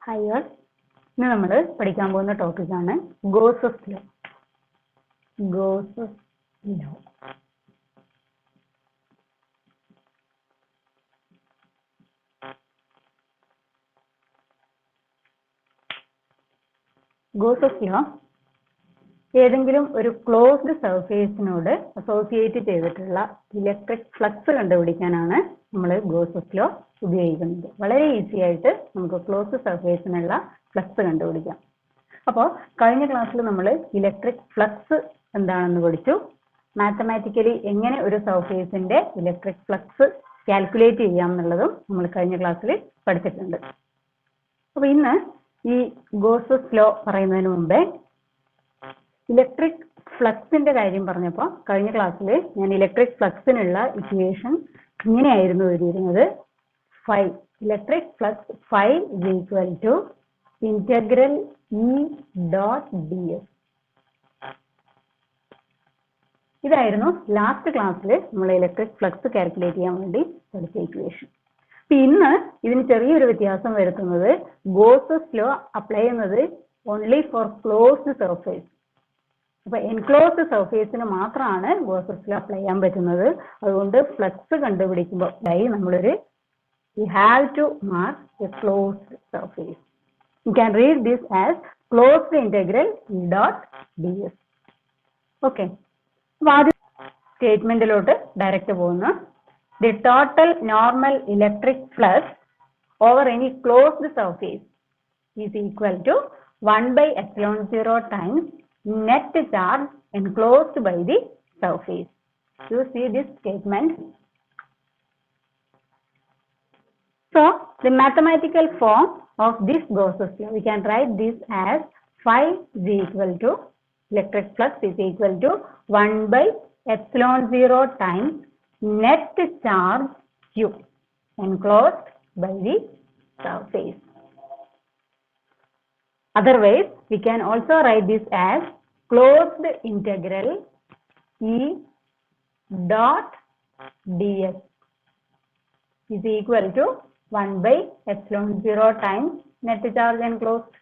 Hi all. ഇന്ന് നമ്മൾ പഠിക്കാൻ പോകുന്ന ടോപ്പിക് ആണ് Gauss's law. Gauss's law. Gauss's law ഏതെങ്കിലും ഒരു ക്ലോസ്ഡ് സർഫേസിനോട് അസോസിയേറ്റ് ചെയ്തിട്ടുള്ള ഇലക്ട്രിക് ഫ്ലക്സ് കണ്ടുപിടിക്കാനാണ് നമ്മൾ ഗോസസ് ലോ ഉപയോഗിക്കുന്നത്. വളരെ ഈസി ആയിട്ട് നമുക്ക് ക്ലോസ്ഡ് സർഫേസിനുള്ള ഫ്ലക്സ് കണ്ടുപിടിക്കാം. അപ്പോൾ കഴിഞ്ഞ ക്ലാസ്സിൽ നമ്മൾ ഇലക്ട്രിക് ഫ്ലക്സ് എന്താണെന്ന് പഠിച്ചു. മാത്തമാറ്റിക്കലി എങ്ങനെ ഒരു സർഫേസിന്റെ ഇലക്ട്രിക് ഫ്ലക്സ് കാൽക്കുലേറ്റ് ചെയ്യാം എന്നുള്ളതും നമ്മൾ കഴിഞ്ഞ ക്ലാസ്സിൽ പഠിച്ചിട്ടുണ്ട്. അപ്പോൾ ഇന്ന് ഈ ഗോസസ് ലോ പറയുന്നതിന് മുമ്പേ ഇലക്ട്രിക് ഫ്ലക്സിന്റെ കാര്യം പറഞ്ഞപ്പോൾ കഴിഞ്ഞ ക്ലാസ്സിൽ ഞാൻ ഇലക്ട്രിക് ഫ്ലക്സിനുള്ള ഇക്വേഷൻ ഇങ്ങനെയായിരുന്നു എഴുതിയിരുന്നത്. Phi electric flux phi is equal to integral E dot ds. ഇതായിരുന്നു ലാസ്റ്റ് ക്ലാസ്സിൽ നമ്മൾ ഇലക്ട്രിക് ഫ്ലക്സ് കാൽക്കുലേറ്റ് ചെയ്യാൻ വേണ്ടി പഠിച്ച ഇക്വേഷൻ. ഇന്ന് ഇതിന് ചെറിയൊരു വ്യത്യാസം വരുത്തുന്നത് ഗോസസ് ലോ അപ്ലൈ ചെയ്യുന്നത് ഓൺലി ഫോർ ക്ലോസ്ഡ് സർഫേസ്. അപ്പൊ എൻക്ലോസ്ഡ് സർഫേസിന് മാത്രമാണ് ഗോസസ് ലോ അപ്ലൈ ചെയ്യാൻ പറ്റുന്നത്. അതുകൊണ്ട് ഫ്ലക്സ് കണ്ടുപിടിക്കുമ്പോൾ നമ്മളൊരു you have to mark a closed surface. You can read this as closed integral E dot ds. Okay. ആദ്യ സ്റ്റേറ്റ്മെന്റിലോട്ട് ഡയറക്റ്റ് പോകുന്നു. The total normal electric flux over any closed surface is equal to 1/epsilon 0 times net charge enclosed by the surface. You see this statement. So the mathematical form of this Gauss's law, we can write this as phi is equal to electric flux is equal to 1/epsilon 0 times net charge Q enclosed by the surface. Otherwise, we can also write this as closed integral E dot ds is equal to 1/epsilon 0 times net charge enclosed.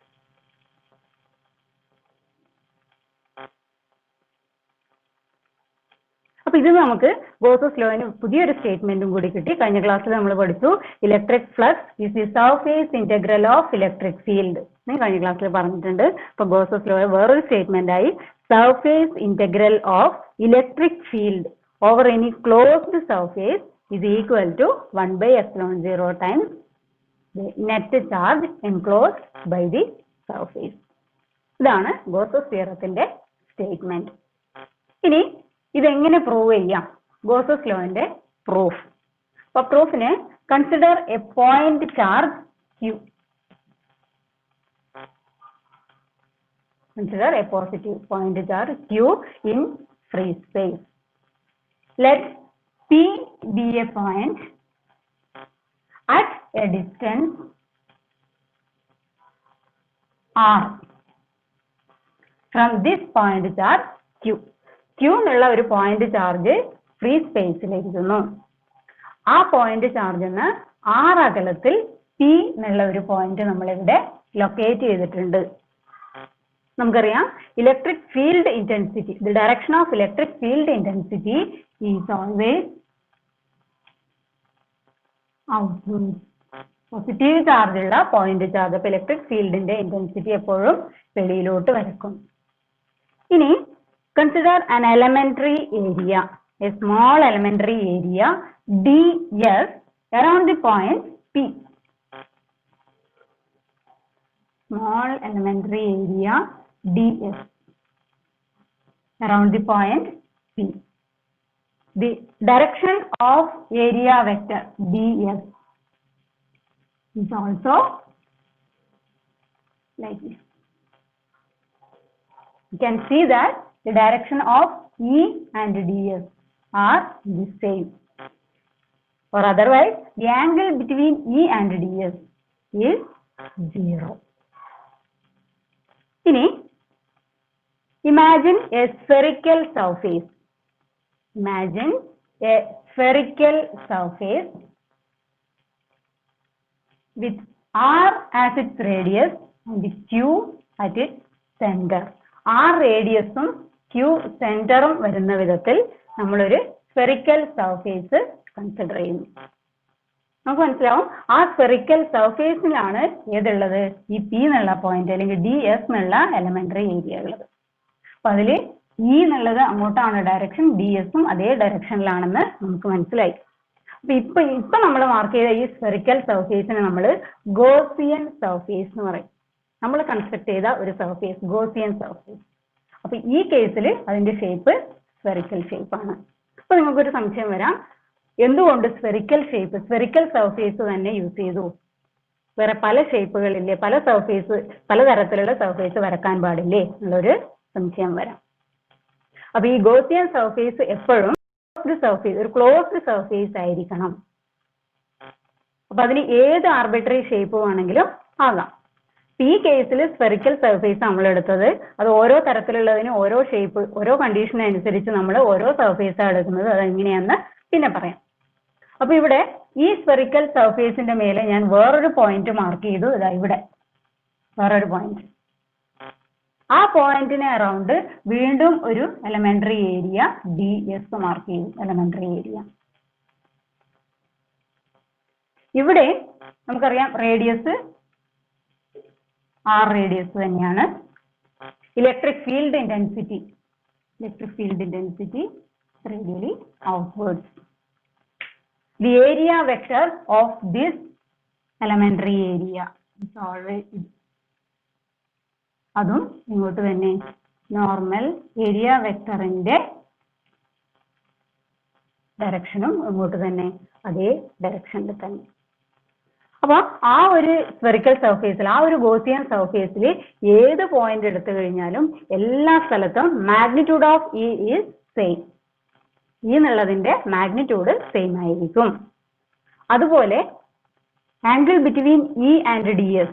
അപ്പോൾ ഇത് നമുക്ക് Gauss's ലോയിന് പുതിയൊരു സ്റ്റേറ്റ്മെന്റും കൂടി കിട്ടി. കഴിഞ്ഞ ക്ലാസ്സിൽ നമ്മൾ പഠിച്ചു electric flux is the surface integral of electric field. കഴിഞ്ഞ ക്ലാസ്സിൽ പറഞ്ഞിട്ടുണ്ട്. അപ്പോൾ ഗോസസ് ലോ വേറൊരു സ്റ്റേറ്റ്മെന്റ് ആയി surface integral of electric field over any closed surface is equal to 1/epsilon 0 times the net charge enclosed by the surface. ഇതാണ് Gauss's തിയറത്തിന്റെ statement. ഇനി ഇതെങ്ങനെ പ്രൂവ് ചെയ്യാം? ഗോസസ് ലോന്റെ പ്രൂഫ്. അപ്പൊ പ്രൂഫിന് consider a point charge Q. Consider a positive point charge Q in free space. Let P be a point at a distance R from this point charge Q. Q എന്നുള്ള ഒരു point charge free സ്പേസിലിരിക്കുന്നു. ആ point ചാർജിന് R അകലത്തിൽ P എന്നുള്ള ഒരു point നമ്മളിവിടെ locate ചെയ്തിട്ടുണ്ട്. നമുക്കറിയാം electric field intensity, the direction of electric field intensity is always outward. Positive charge ഉള്ള പോയിന്റ് ചാർജ്, അപ്പൊ ഇലക്ട്രിക് ഫീൽഡിന്റെ ഇന്റൻസിറ്റി എപ്പോഴും വെളിയിലോട്ട് വരക്കും. ഇനി consider an elementary area, A small elementary area ds around the point P. Small elementary area ds around the point P. The direction of area vector ds is also like this. You can see that the direction of E and ds are the same, or otherwise the angle between E and ds is 0. ഇനി imagine a spherical surface. Imagine a spherical surface with R as its radius and Q at its center. R റേഡിയസും Q സെന്ററും വരുന്ന വിധത്തിൽ നമ്മളൊരു spherical surface consider ചെയ്യുന്നു. നമുക്ക് മനസ്സിലാവും ആ spherical സർഫേസിലാണ് ഏതുള്ളത്, ഈ P എന്നുള്ള പോയിന്റ് അല്ലെങ്കിൽ DS എന്നുള്ള എലമെന്ററി ഏരിയ ഉള്ളത്. അപ്പൊ അതില് E എന്നുള്ളത് അങ്ങോട്ടാണ് ഡയറക്ഷൻ, DS ഉം അതേ ഡയറക്ഷനിലാണെന്ന് നമുക്ക് മനസ്സിലായി. അപ്പൊ ഇപ്പൊ നമ്മൾ മാർക്ക് ചെയ്ത ഈ സ്ഫെറിക്കൽ സർഫേസിനെ നമ്മൾ ഗോസിയൻ സർഫേസ് എന്ന് പറയും. നമ്മൾ കൺസ്ട്രക്ട് ചെയ്ത ഒരു സർഫേസ് ഗോസിയൻ സർഫേസ്. അപ്പൊ ഈ കേസിൽ അതിന്റെ ഷേപ്പ് സ്ഫെറിക്കൽ ഷേപ്പ് ആണ്. അപ്പൊ നിങ്ങൾക്കൊരു സംശയം വരാം, എന്തുകൊണ്ട് സ്ഫെറിക്കൽ ഷേപ്പ്, സ്ഫെറിക്കൽ സർഫേസ് തന്നെ യൂസ് ചെയ്തു, വേറെ പല ഷേപ്പുകളില്ലേ, പല സർഫേസ്, പലതരത്തിലുള്ള സർഫേസ് വരക്കാൻ പാടില്ലേ എന്നുള്ളൊരു സംശയം വരാം. അപ്പൊ ഈ ഗോസിയൻ സർഫേസ് എപ്പോഴും സർഫേസ്, ഒരു ക്ലോസ്ഡ് സർഫേസ് ആയിരിക്കണം. അപ്പൊ അതിന് ഏത് ആർബിട്രറി ഷേപ്പ് വേണമെങ്കിലും ആകാം. ഈ കേസിൽ സ്ഫെറിക്കൽ സർഫേസ് നമ്മൾ എടുത്തത്, അത് ഓരോ തരത്തിലുള്ളതിന് ഓരോ ഷേപ്പ്, ഓരോ കണ്ടീഷൻ അനുസരിച്ച് നമ്മൾ ഓരോ സർഫേസാണ് എടുക്കുന്നത്. അത് എങ്ങനെയാന്ന് പിന്നെ പറയാം. അപ്പൊ ഇവിടെ ഈ സ്ഫെറിക്കൽ സർഫേസിന്റെ മേലെ ഞാൻ വേറൊരു പോയിന്റ് മാർക്ക് ചെയ്തു. ഇതാ ഇവിടെ വേറൊരു പോയിന്റ്. ആ പോയിന്റിനെ അറൗണ്ട് വീണ്ടും ഒരു എലമെന്ററി ഏരിയ DS മാർക്ക് ചെയ്തു, എലമെന്ററി ഏരിയ. ഇവിടെ നമുക്കറിയാം റേഡിയസ് R റേഡിയസ് തന്നെയാണ്. Electric field intensity radially outwards. The area vector of this elementary area is always, അതും ഇങ്ങോട്ട് തന്നെ നോർമൽ ഏരിയ വെക്ടറിന്റെ ഡയറക്ഷനും ഇങ്ങോട്ട് തന്നെ അതേ ഡയറക്ഷനിൽ തന്നെ. അപ്പൊ ആ ഒരു സ്ഫെറിക്കൽ സർഫേസിൽ, ആ ഒരു ഗോസിയൻ സർഫേസിൽ ഏത് പോയിന്റ് എടുത്തു കഴിഞ്ഞാലും എല്ലാ സ്ഥലത്തും magnitude of E is same. E എന്നുള്ളതിന്റെ മാഗ്നിറ്റ്യൂഡ് സെയിം ആയിരിക്കും. അതുപോലെ angle between E and DS,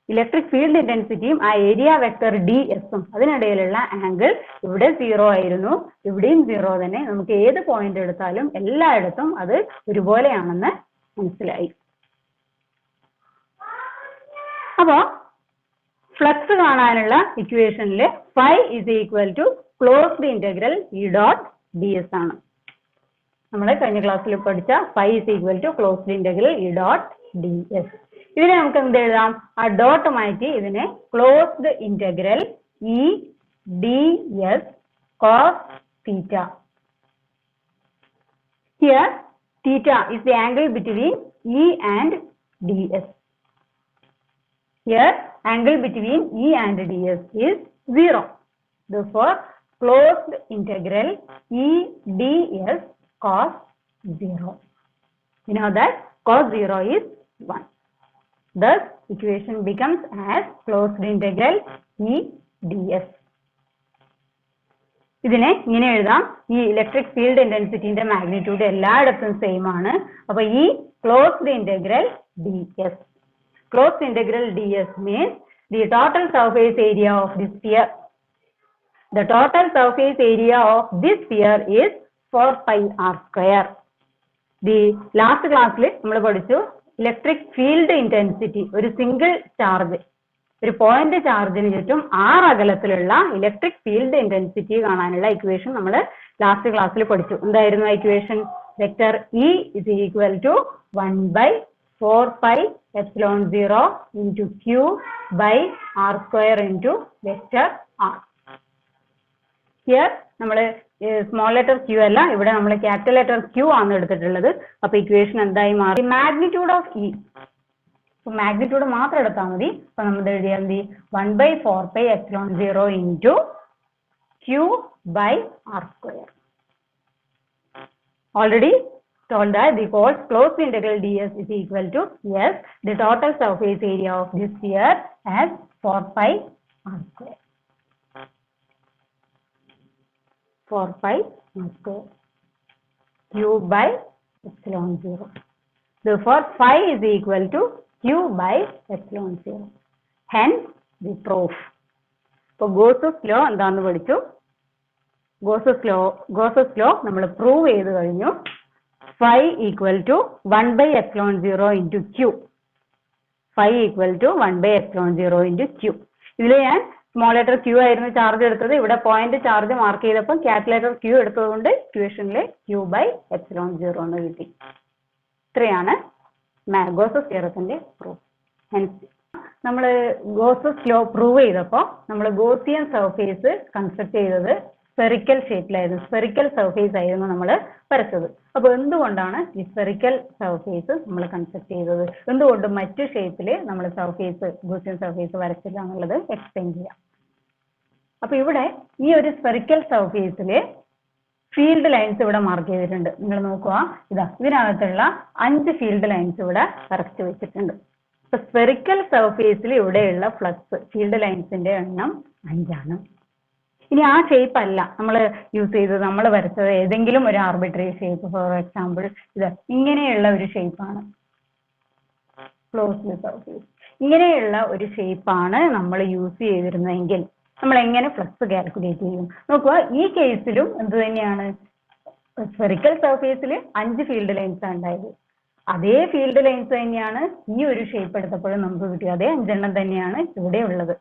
electric field ഇന്റൻസിറ്റിയും ആ ഏരിയ വെക്ടർ DS ഉം അതിനിടയിലുള്ള ആംഗിൾ ഇവിടെ 0 ആയിരുന്നു, ഇവിടെയും 0 തന്നെ. നമുക്ക് ഏത് പോയിന്റ് എടുത്താലും എല്ലായിടത്തും അത് ഒരുപോലെയാണെന്ന് മനസ്സിലായി. അപ്പോ ഫ്ലക്സ് കാണാനുള്ള ഇക്വേഷനിൽ phi is equal to closed integral E dot ds ആണ്. നമ്മൾ കഴിഞ്ഞ ക്ലാസ്സിൽ പഠിച്ച phi is equal to closed integral E dot ds. ഇതിനെ നമുക്ക് എന്ത് എഴുതാം, ആ ഡോട്ട് മാറ്റി ഇതിനെ closed integral E ds cos theta. Here theta is the angle between E and ds. Here angle between E and ds is 0. Therefore closed integral E ds cos 0. You know that cos 0 is 1. Thus equation becomes as closed integral E ds. ഇതിനെ ഇങ്ങനെ എഴുതാം, ഈ electric field ഇന്റൻസിറ്റിന്റെ magnitude എല്ലായിടത്തും same ആണ്. അപ്പൊ ഈ closed integral ds, closed integral ds means the total surface area of this sphere. The total surface area of this sphere is 4 pi r square. The last class le നമ്മൾ പഠിച്ചു electric field intensity, ഒരു single charge, ഒരു point ചാർജിന് ചുറ്റും r അകലത്തിലുള്ള electric field intensity കാണാനുള്ള equation നമ്മൾ last ക്ലാസ്സിൽ പഠിച്ചു. എന്തായിരുന്നു ആ equation? Vector E is equal to 1/4 pi epsilon 0 into Q by r square into vector r. Here നമ്മൾ സ്മോൾ ലെറ്റർ Q അല്ല, ഇവിടെ നമ്മൾ ക്യാപിറ്റൽ ലെറ്റർ Q ആണ് എടുത്തിട്ടുള്ളത്. അപ്പൊ ഇക്വേഷൻ എന്തായി മാറി? Magnitude of E. മാഗ്നിറ്റ്യൂഡ് മാത്രം എടുത്താൽ മതി. അപ്പൊ നമ്മൾ എഴുതിയാൽ മതി 1/4 pi epsilon 0 into Q by r square. Already told that the closed integral ds is equal to yes, the total surface area of this sphere as 4 pi r square. 4 pi r square Q by epsilon 0. Therefore phi is equal to Q by epsilon 0. Hence the proof. So Gauss's law എന്താണെന്ന് പഠിച്ചു. Gauss's law നമ്മൾ prove ചെയ്തു കഴിഞ്ഞു. phi equal to 1/epsilon 0 into Q. phi equal to 1/epsilon 0 into q. ഇതിൽ ഞാൻ small letter q ആയിരുന്നു charge എടുത്തത്. ഇവിടെ പോയിന്റ് ചാർജ് മാർക്ക് ചെയ്തപ്പോൾ ക്യാപിറ്റൽ ലെറ്റർ q എടുത്തതുകൊണ്ട് ഇക്വേഷനിലെ q/epsilon 0 എന്ന് കിട്ടി. ഇത്രയാണ് ഗോസസ് തിയറത്തിന്റെ പ്രൂഫ്. ഹെൻസ് നമ്മൾ ഗോസസ് ലോ പ്രൂവ് ചെയ്തപ്പോൾ നമ്മൾ ഗോസിയൻ സർഫേസ് കൺസ്ട്രക്ട് ചെയ്തത് സ്ഫെറിക്കൽ ഷേപ്പിലായിരുന്നു. സ്ഫെറിക്കൽ സർഫേസ് ആയിരുന്നു നമ്മൾ വരച്ചത്. അപ്പോൾ എന്തുകൊണ്ടാണ് ഈ സ്ഫെറിക്കൽ സർഫേസ് നമ്മൾ കൺസ്ട്രക്ട് ചെയ്തത്, എന്തുകൊണ്ട് മറ്റു ഷേപ്പിൽ നമ്മൾ സർഫേസ് ഗോസിയൻ സർഫേസ് വരച്ചില്ല എന്നുള്ളത് എക്സ്പ്ലെയിൻ ചെയ്യാം. അപ്പൊ ഇവിടെ ഈ ഒരു സ്ഫെറിക്കൽ സർഫേസിൽ ഫീൽഡ് ലൈൻസ് ഇവിടെ മാർക്ക് ചെയ്തിട്ടുണ്ട്. നിങ്ങൾ നോക്കുക, ഇതാ ഇതിനകത്തുള്ള 5 ഫീൽഡ് ലൈൻസ് ഇവിടെ വരച്ചു വെച്ചിട്ടുണ്ട്. അപ്പൊ സ്ഫെറിക്കൽ സർഫേസിൽ ഇവിടെയുള്ള ഫ്ലക്സ് ഫീൽഡ് ലൈൻസിന്റെ എണ്ണം 5 ആണ്. ഇനി ആ ഷേപ്പ് അല്ല നമ്മൾ യൂസ് ചെയ്തത്, നമ്മൾ വരച്ചത് ഏതെങ്കിലും ഒരു ആർബിട്രറി ഷേപ്പ്. ഫോർ എക്സാമ്പിൾ ഇത് ഇങ്ങനെയുള്ള ഒരു ഷേപ്പാണ് ക്ലോസ്ഡ് സർഫേസ്. ഇങ്ങനെയുള്ള ഒരു ഷേപ്പാണ് നമ്മൾ യൂസ് ചെയ്തിരുന്നതെങ്കിൽ നമ്മൾ എങ്ങനെ ഫ്ലക്സ് കാൽക്കുലേറ്റ് ചെയ്യും? നോക്കുക, ഈ കേസിലും എന്ത് തന്നെയാണ്, സ്ഫെറിക്കൽ സർഫേസിൽ 5 ഫീൽഡ് ലൈൻസ് ആണ് ഉണ്ടായത്. അതേ ഫീൽഡ് ലൈൻസ് തന്നെയാണ് ഈ ഒരു ഷേപ്പ് എടുത്തപ്പോഴും നമുക്ക് കിട്ടിയത്. അതേ 5 എണ്ണം തന്നെയാണ് ഇവിടെ ഉള്ളത്.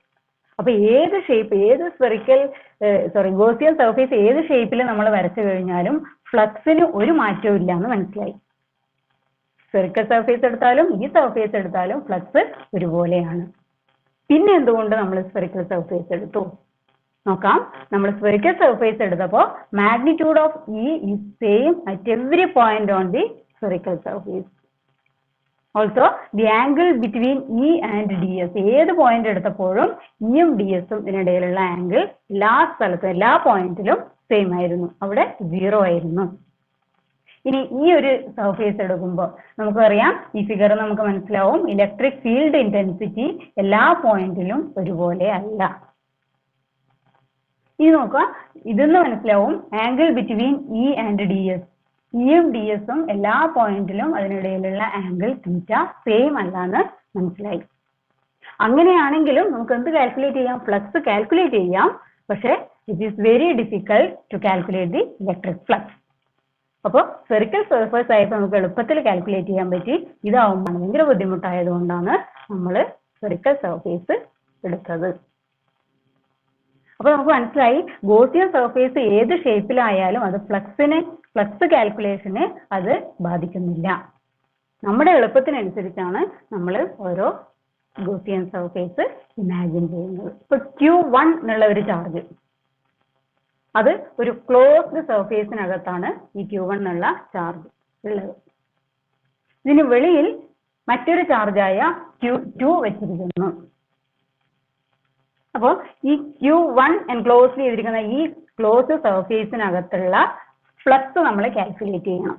അപ്പൊ ഏത് ഷേപ്പ്, ഏത് ഗോസിയൻ സർഫേസ് ഏത് ഷേപ്പിൽ നമ്മൾ വരച്ചു കഴിഞ്ഞാലും ഫ്ലക്സിന് ഒരു മാറ്റവും ഇല്ല എന്ന് മനസ്സിലായി. സ്ഫെറിക്കൽ സർഫേസ് എടുത്താലും ഈ സർഫേസ് എടുത്താലും ഫ്ലക്സ് ഒരുപോലെയാണ്. പിന്നെ എന്തുകൊണ്ട് നമ്മൾ സ്ഫെറിക്കൽ സർഫേസ് എടുത്തു നോക്കാം. നമ്മൾ സ്ഫെറിക്കൽ സർഫേസ് എടുത്തപ്പോൾ magnitude of E is same at every point on the spherical surface. Also the angle between E and ds, ഏത് പോയിന്റ് എടുത്തപ്പോഴും ഇയും dsഉം ഇതിനിടയിലുള്ള ആംഗിൾ എല്ലാ സ്ഥലത്തും എല്ലാ പോയിന്റിലും സെയിം ആയിരുന്നു, അവിടെ 0 ആയിരുന്നു. ഇനി ഈ ഒരു സർഫേസ് എടുക്കുമ്പോൾ നമുക്കറിയാം, ഈ ഫിഗർ നമുക്ക് മനസ്സിലാവും, ഇലക്ട്രിക് ഫീൽഡ് ഇന്റൻസിറ്റി എല്ലാ പോയിന്റിലും ഒരുപോലെ അല്ല. ഇനി നോക്കുക, ഇതെന്ന് മനസ്സിലാവും angle between E and ds, ഇയും dsഉം എല്ലാ പോയിന്റിലും അതിനിടയിലുള്ള ആംഗിൾ തീറ്റ സെയിം അല്ലാന്ന് മനസ്സിലായി. അങ്ങനെയാണെങ്കിലും നമുക്ക് എന്ത് കാൽക്കുലേറ്റ് ചെയ്യാം, ഫ്ലക്സ് കാൽക്കുലേറ്റ് ചെയ്യാം. പക്ഷെ it is very difficult to calculate the electric flux. അപ്പോൾ സ്ഫെറിക്കൽ സർഫേസ് ആയിട്ട് നമുക്ക് എളുപ്പത്തിൽ കാൽക്കുലേറ്റ് ചെയ്യാൻ പറ്റി. ഇതാവുമ്പോൾ ഭയങ്കര ബുദ്ധിമുട്ടായതുകൊണ്ടാണ് നമ്മൾ സ്ഫെറിക്കൽ സർഫേസ് എടുത്തത്. അപ്പൊ നമുക്ക് മനസ്സിലായി, ഗോസിയൻ സർഫേസ് ഏത് ഷേപ്പിലായാലും അത് ഫ്ലക്സ് കാൽക്കുലേഷന് അത് ബാധിക്കുന്നില്ല. നമ്മുടെ എളുപ്പത്തിനനുസരിച്ചാണ് നമ്മൾ ഓരോ ഗോസിയൻ സർഫേസ് ഇമാജിൻ ചെയ്യുന്നത്. ഇപ്പൊ Q1 എന്നുള്ള ഒരു ചാർജ്, അത് ഒരു ക്ലോസ്ഡ് സർഫേസിനകത്താണ് ഈ Q1 എന്നുള്ള ചാർജ് ഉള്ളത്. ഇതിന് വെളിയിൽ മറ്റൊരു ചാർജായ Q2 വെച്ചിരിക്കുന്നു. അപ്പോൾ ഈ Q1 എൻക്ലോസ് ചെയ്തിരിക്കുന്ന ഈ ക്ലോസ്ഡ് സർഫേസിനകത്തുള്ള ഫ്ലക്സ് നമ്മൾ കാൽക്കുലേറ്റ് ചെയ്യണം.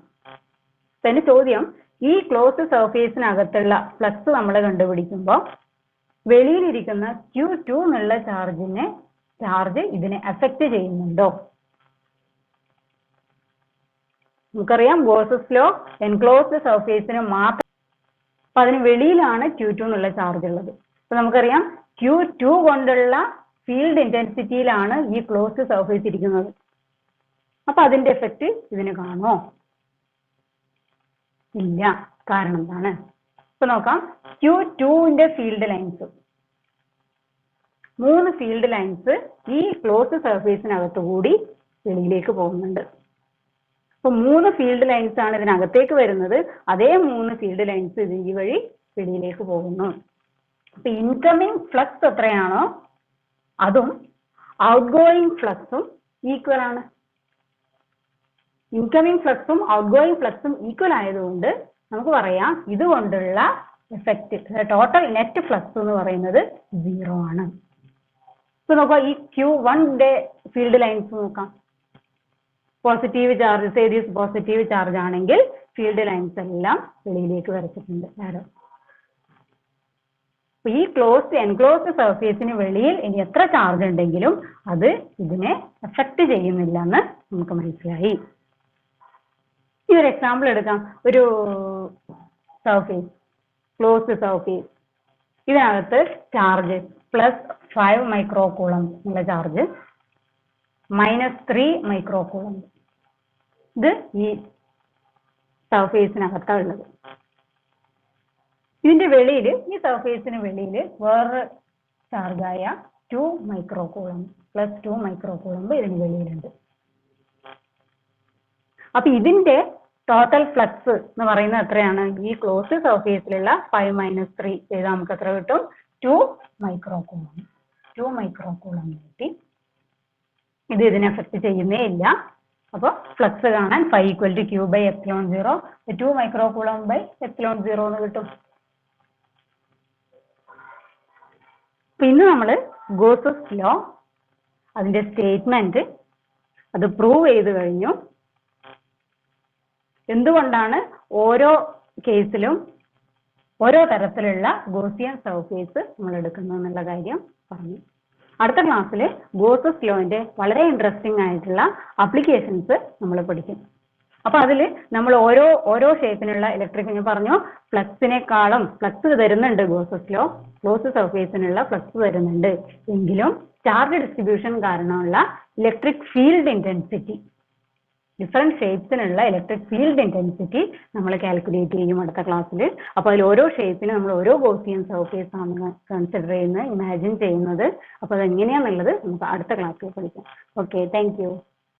പിന്നെ ചോദ്യം, ഈ ക്ലോസ്ഡ് സർഫേസിനകത്തുള്ള ഫ്ലക്സ് നമ്മൾ കണ്ടുപിടിക്കുമ്പോൾ വെളിയിലിരിക്കുന്ന Q2 എന്നുള്ള ചാർജ് ഇതിനെ അഫക്റ്റ് ചെയ്യുന്നുണ്ടോ? നമുക്കറിയാം ഗോസസ് ലോ എൻക്ലോസ്ഡ് സർഫേസിന് മാത്രം, അപ്പൊ അതിന് വെളിയിലാണ് Q2 എന്നുള്ള ചാർജ് ഉള്ളത്. അപ്പൊ നമുക്കറിയാം Q2 കൊണ്ടുള്ള ഫീൽഡ് ഇന്റൻസിറ്റിയിലാണ് ഈ ക്ലോസ്ഡ് സർഫേസ് ഇരിക്കുന്നത്. അപ്പൊ അതിന്റെ എഫക്റ്റ് ഇതിന് കാണുമോ? ഇല്ല. കാരണം എന്താണ്? ഇപ്പൊ നോക്കാം, Q2ന്റെ ഫീൽഡ് ലൈൻസ്, 3 ഫീൽഡ് ലൈൻസ് ഈ ക്ലോസ്ഡ് സർഫേസിനകത്ത് കൂടി വെളിയിലേക്ക് പോകുന്നുണ്ട്. അപ്പൊ 3 ഫീൽഡ് ലൈൻസ് ആണ് ഇതിനകത്തേക്ക് വരുന്നത്. അതേ 3 ഫീൽഡ് ലൈൻസ് ഈ വഴി വെളിയിലേക്ക് പോകുന്നു. അപ്പൊ ഇൻകമിങ് ഫ്ലക്സ് എത്രയാണോ അതും ഔട്ട് ഗോയിങ് ഫ്ലക്സും ഈക്വൽ ആണ്. ഇൻകമിങ് ഫ്ലക്സും ഔട്ട് ഗോയിങ് ഫ്ലക്സും ഈക്വൽ ആയതുകൊണ്ട് നമുക്ക് പറയാം ഇതുകൊണ്ടുള്ള എഫക്റ്റ്, ടോട്ടൽ നെറ്റ് ഫ്ലക്സ് എന്ന് പറയുന്നത് 0 ആണ്. ഇപ്പൊ നോക്കാം, ഈ Q1ന്റെ ഫീൽഡ് ലൈൻസ് നോക്കാം. പോസിറ്റീവ് ചാർജ്, പോസിറ്റീവ് ചാർജ് ആണെങ്കിൽ ഫീൽഡ് ലൈൻസ് എല്ലാം വെളിയിലേക്ക് വരച്ചിട്ടുണ്ട്. ഈ എൻക്ലോസ്ഡ് സർഫേസിന് വെളിയിൽ ഇനി എത്ര ചാർജ് ഉണ്ടെങ്കിലും അത് ഇതിനെ എഫക്റ്റ് ചെയ്യുന്നില്ല എന്ന് നമുക്ക് മനസ്സിലായി. ഈ ഒരു എക്സാമ്പിൾ എടുക്കാം. ഒരു സർഫേസ്, ക്ലോസ്ഡ് സർഫേസ്, ഇതിനകത്ത് ചാർജ് +5 മൈക്രോ കൂളം ഉള്ള ചാർജ്, -3 മൈക്രോ കൂളം. ഇത് ഈ സർഫേസിനകത്താണ് ഉള്ളത്. ഇതിന്റെ വെളിയിൽ, ഈ സർഫേസിന് വെളിയിൽ വേറൊരു ചാർജായ 2 micro Coulomb plus 2 micro Coulomb ഇതിന് വെളിയിലുണ്ട്. അപ്പൊ ഇതിന്റെ ടോട്ടൽ ഫ്ലക്സ് എന്ന് പറയുന്നത് എത്രയാണ്? ഈ ക്ലോസ്ഡ് സർഫേസിലുള്ള 5 - 3 ചെയ്താൽ നമുക്ക് എത്ര കിട്ടും? 2 മൈക്രോ കൂളംബ്. 2 മൈക്രോ കൂളംബ് കിട്ടി. ഇത് ഇതിനെ എഫക്ട് ചെയ്യുന്നേ ഇല്ല. അപ്പൊ ഫ്ലക്സ് കാണാൻ phi = Q/ε0, 2 മൈക്രോ കൂളംബ് ε0 എന്ന് കിട്ടും. പിന്നെ നമ്മൾ ഗോസസ് ലോ, അതിന്റെ സ്റ്റേറ്റ്മെന്റ് അത് പ്രൂവ് ചെയ്ത് കഴിഞ്ഞു. എന്തുകൊണ്ടാണ് ഓരോ കേസിലും ഓരോ തരത്തിലുള്ള ഗോസിയൻ സർഫേസ് നമ്മൾ എടുക്കുന്നത് എന്നുള്ള കാര്യം പറഞ്ഞു. അടുത്ത ക്ലാസ്സിൽ ഗോസസ് ലോന്റെ വളരെ ഇൻട്രസ്റ്റിംഗ് ആയിട്ടുള്ള ആപ്ലിക്കേഷൻസ് നമ്മൾ പഠിക്കും. അപ്പൊ അതിൽ നമ്മൾ ഓരോ ഷേപ്പിനുള്ള ഇലക്ട്രിക്, ഞാൻ പറഞ്ഞു ഫ്ലക്സിനേക്കാളും ഫ്ലക്സ് തരുന്നുണ്ട് ഗോസസ് ലോ, ക്ലോസ്ഡ് സർഫേസിനുള്ള ഫ്ലക്സ് തരുന്നുണ്ട്. എങ്കിലും ചാർജ് ഡിസ്ട്രിബ്യൂഷൻ കാരണമുള്ള ഇലക്ട്രിക് ഫീൽഡ് ഇന്റൻസിറ്റി, ഡിഫറെന്റ് ഷേപ്സിനുള്ള ഇലക്ട്രിക് ഫീൽഡ് ഇന്റൻസിറ്റി നമ്മൾ കാൽക്കുലേറ്റ് ചെയ്യും അടുത്ത ക്ലാസ്സിൽ. അപ്പോൾ അതിൽ ഓരോ ഷേപ്പിനും നമ്മൾ ഓരോ ഗോസിയൻ സർഫേസ് ആണ് കൺസിഡർ ചെയ്യുന്നത്, ഇമാജിൻ ചെയ്യുന്നത്. അപ്പോൾ അത് എങ്ങനെയാണെന്നുള്ളത് നമുക്ക് അടുത്ത ക്ലാസ്സിൽ പഠിക്കാം. Okay, thank U.